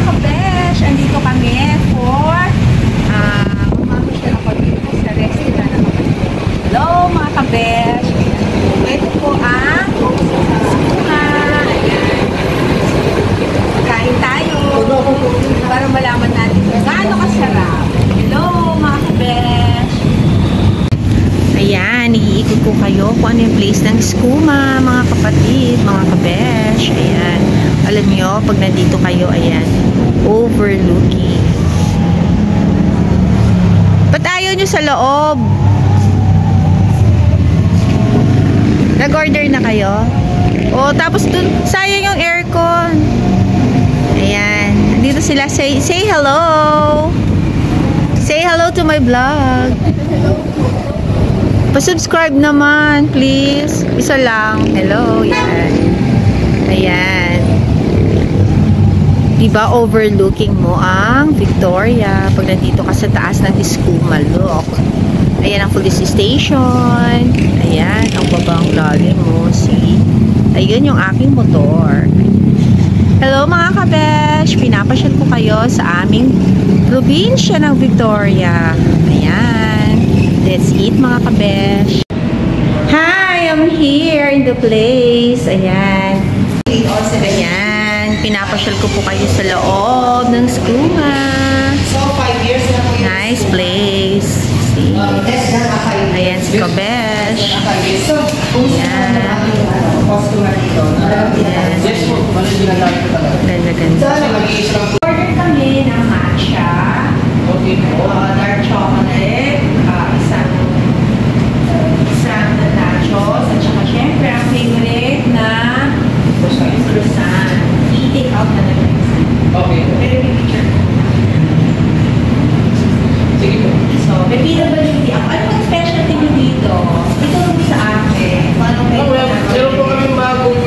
kabesh, andito kami for mamamasya ako dito sa restaurant na kapatid. Hello mga kabesh. Ito po ang sukma. Kain tayo para malaman natin kung gaano kasarap. Hello mga kabesh. Ayan, iikot ko kayo kung ano yung place ng Skooma, mga kapatid, mga kabesh. Ayan. Alam nyo, pag nandito kayo, ayan, overlooking. Ba't ayaw nyo sa loob? Nag-order na kayo? O, tapos dun, sayang yung aircon. Ayan. Dito sila. Say hello. Say hello to my vlog. Pa-subscribe naman, please. Isa lang. Hello. Yan. Ayan. Diba overlooking mo ang Victoria pag nandito ka sa taas ng Skooma, look. Ayan ang police station. Ayan ang babang lalim mo. See? Ayun yung aking motor. Hello mga kabesh. Pinapasyal ko kayo sa aming probinsya ng Victoria. Ayan. Let's eat mga kabesh. Hi! I'm here in the place. Ayan. Ayan. Pinapasyal ko po kayo sa loob ng Skooma. Nice place. See? Ayan si kabesh. Ayan. Ganda-ganda. Order kami ng matcha. Dark chocolate. Isang nachos. At saka syempre ang favorite na croissant. I-take out na lang. Okay. Pero may picture. Sige po. So, may PWD ako. Ano ang specialty nyo dito? Ito sa akin. Meron po kami bagong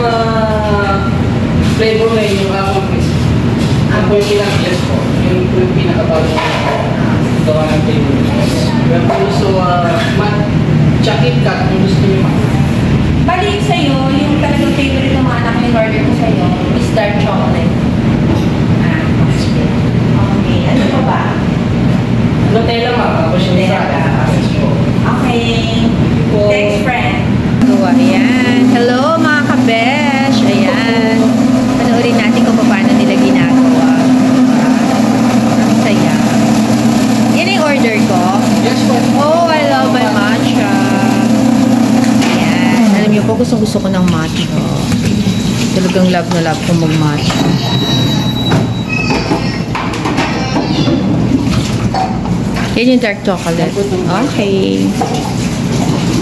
flavor na yung cookies. Ang pinaka-yes po. Yung pinaka-bagong gawa ng flavor. Meron po gusto matcha KitKat kung gusto nyo balik sa'yo, yung talagang favorite ng mga anak yung order ko sa'yo is dark chocolate. Okay. Ano pa ba? Nutella ma. Tapos yung okay. Thanks, friend. Ayan. Hello, mga kabesh. Ayan. Panoorin natin kung paano nila ginagawa. Ang saya. Yan yung order ko? Yes, po. Oh, I love my matcha. Ayan. Alam niyo po, gusto ko ng matcha. Talagang love na love ko mag-matcha. Yan yung dark chocolate. Okay.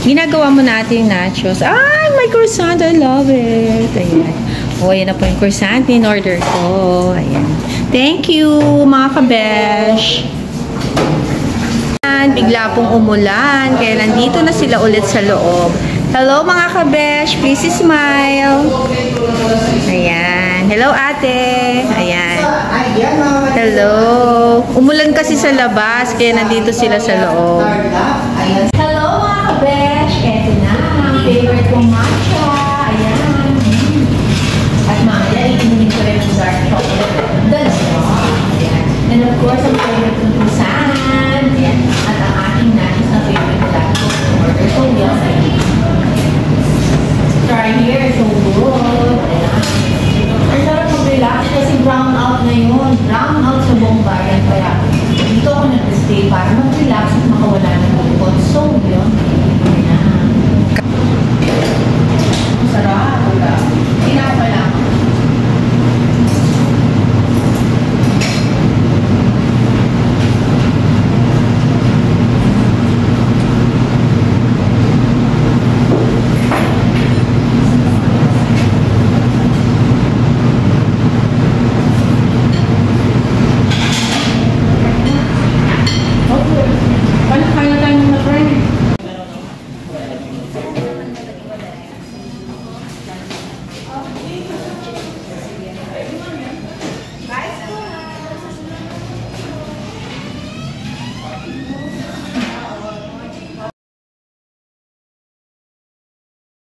Ginagawa mo natin yung nachos. Ay, my croissant. I love it. Ayan. O, ayan na po yung croissant. In-order ko. Ayan. Thank you, mga kabesh. Bigla pong umulan. Kaya nandito na sila ulit sa loob. Hello, mga kabesh. Please smile. Ayan. Hello, ate. Ayan. Hello. Umulan kasi sa labas. Kaya nandito sila sa loob. Hello, mga kabesh. Eto na. Ang favorite kong matcha. Ayan. At mamaya, inumin ko rin yung dark chocolate. That's all. Ayan. And of course, ang favorite kong croissant. Ayan. At ang aking nachos na favorite ko lahat ko order. So, yummy. Try here. So good. Ayan. Ang sarap mag-relax kasi brown out na yun. Brown out sa buong bayan. Kaya dito ako nag-stay para mag-relax at makawala ng lungkot. So